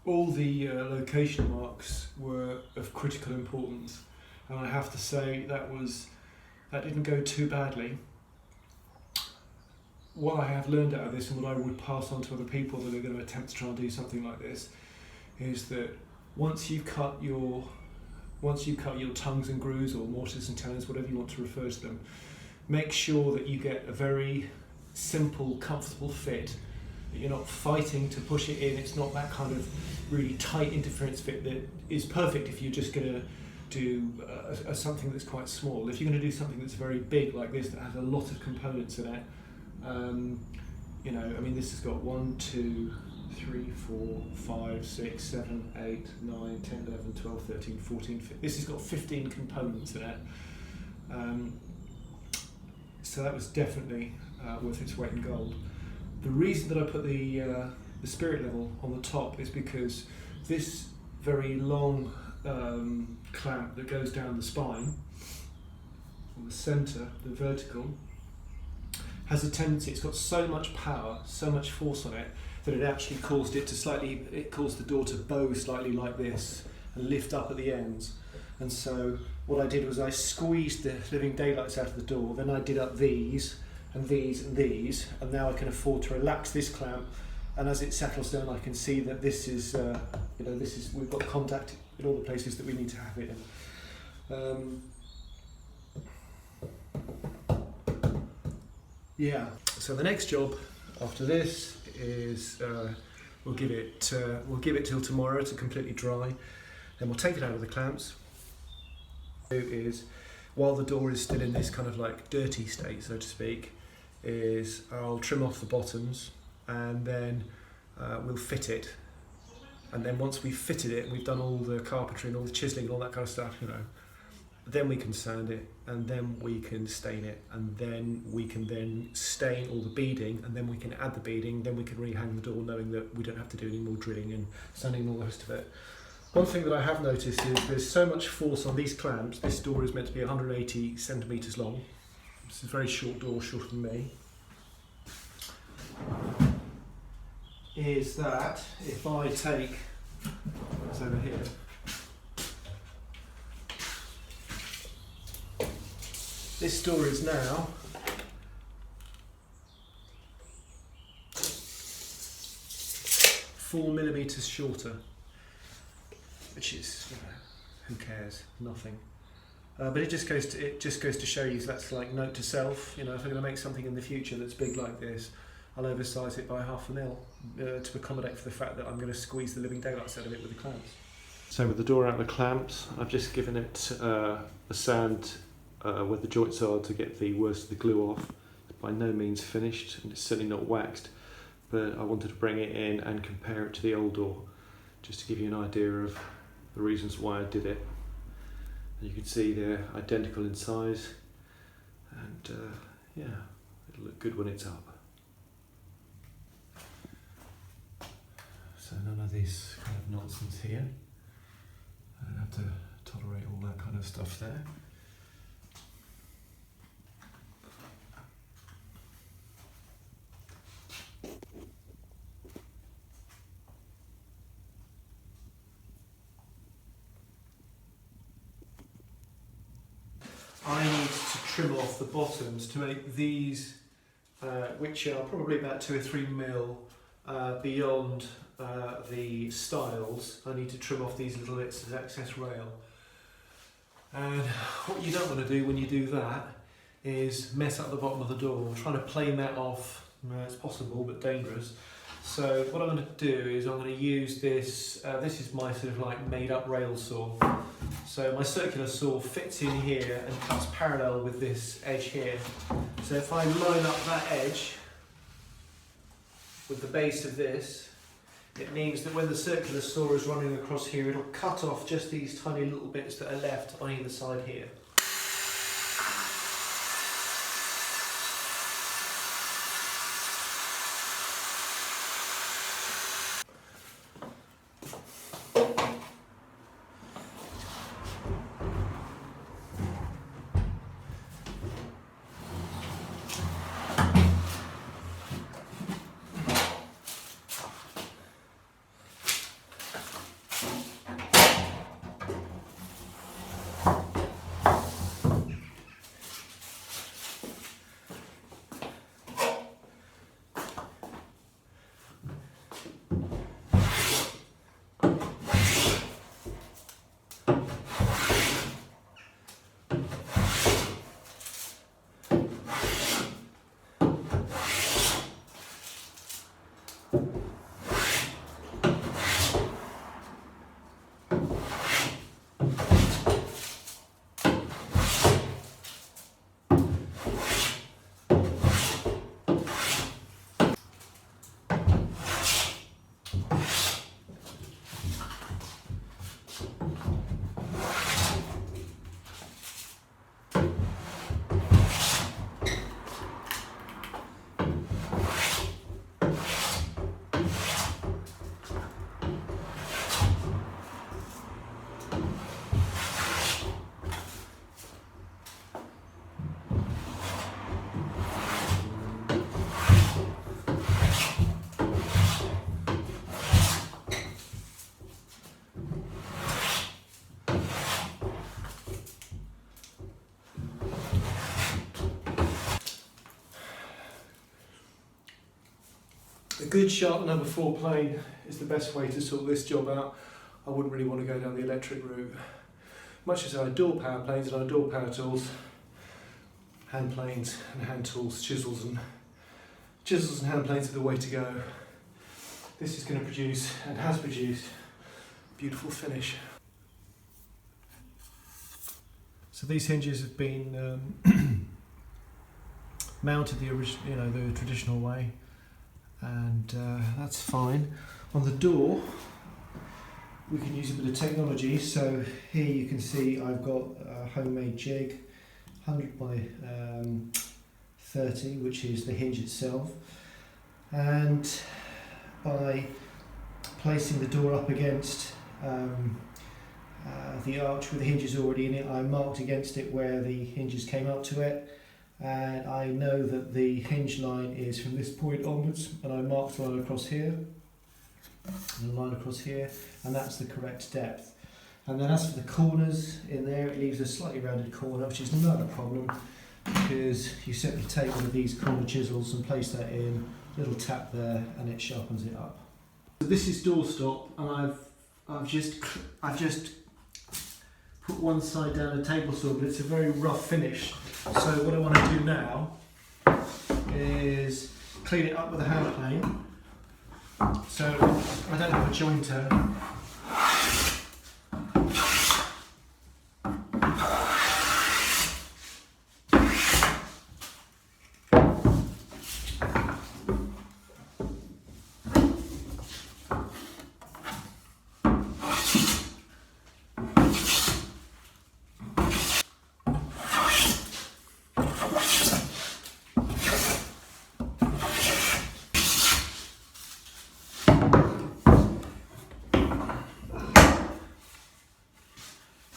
all the location marks were of critical importance, and I have to say that didn't go too badly. What I have learned out of this, and what I would pass on to other people that are going to attempt to try and do something like this, is that once you've cut your tongues and grooves, or mortise and tenons, whatever you want to refer to them, make sure that you get a very simple, comfortable fit. That you're not fighting to push it in. It's not that kind of really tight interference fit that is perfect if you're just going to do something that's quite small. If you're going to do something that's very big like this, that has a lot of components in it, this has got 1, 2, 3, 4, 5, 6, 7, 8, 9, 10, 11, 12, 13, 14, 15. This has got 15 components in it. So that was definitely worth its weight in gold. The reason that I put the spirit level on the top is because this very long clamp that goes down the spine, on the centre, the vertical, has a tendency, it's got so much power, so much force on it, that it actually caused the door to bow slightly like this and lift up at the ends. And so what I did was I squeezed the living daylights out of the door, then I did up these and these and these, and now I can afford to relax this clamp, and as it settles down I can see that this is, we've got contact in all the places that we need to have it in. So the next job after this is we'll give it till tomorrow to completely dry. Then we'll take it out of the clamps. Is while the door is still in this kind of like dirty state, so to speak, is I'll trim off the bottoms, and then we'll fit it. And then once we've fitted it and we've done all the carpentry and all the chiselling and all that kind of stuff, then we can sand it, and then we can stain it, and then we can then stain all the beading, and then we can add the beading, then we can rehang the door, knowing that we don't have to do any more drilling and sanding and all the rest of it. One thing that I have noticed is there's so much force on these clamps. This door is meant to be 180 centimetres long. It's a very short door, shorter than me. Is that if I take what's over here, this door is now 4 millimetres shorter, which is, who cares? Nothing. But it just goes to show you, so that's like note to self. If I'm going to make something in the future that's big like this, I'll oversize it by 0.5 mil to accommodate for the fact that I'm going to squeeze the living daylights out of it with the clamps. So with the door out of the clamps, I've just given it a sand where the joints are to get the worst of the glue off. It's by no means finished, and it's certainly not waxed, but I wanted to bring it in and compare it to the old door, just to give you an idea of the reasons why I did it. And you can see they're identical in size, and it'll look good when it's up. So none of this kind of nonsense here. I don't have to tolerate all that kind of stuff there. I need to trim off the bottoms to make these, which are probably about 2 or 3 mil beyond the stiles. I need to trim off these little bits of excess rail. And what you don't want to do when you do that is mess up the bottom of the door. Trying to plane that off, it's possible but dangerous. So what I'm going to do is I'm going to use this, this is my sort of like made up rail saw. So my circular saw fits in here and cuts parallel with this edge here. So if I line up that edge with the base of this, it means that when the circular saw is running across here, it'll cut off just these tiny little bits that are left on either side here. A good sharp number 4 plane is the best way to sort this job out. I wouldn't really want to go down the electric route. Much as I adore power planes and I adore power tools, hand planes and hand tools, chisels and hand planes are the way to go. This is going to produce, and has produced, a beautiful finish. So these hinges have been mounted the traditional way, and that's fine. On the door, we can use a bit of technology. So here you can see I've got a homemade jig, 100 by 30, which is the hinge itself, and by placing the door up against the arch with the hinges already in it, I marked against it where the hinges came up to it, and I know that the hinge line is from this point onwards, and I marked a line across here and a line across here, and that's the correct depth. And then as for the corners in there, it leaves a slightly rounded corner, which is not a problem, because you simply take one of these corner chisels and place that in, little tap there, and it sharpens it up. So this is doorstop, and I've just put one side down a table saw, but it's a very rough finish. So what I want to do now is clean it up with a hand plane. So I don't have a jointer.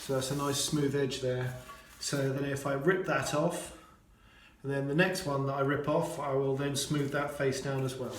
So that's a nice smooth edge there. So then if I rip that off, and then the next one that I rip off, I will then smooth that face down as well.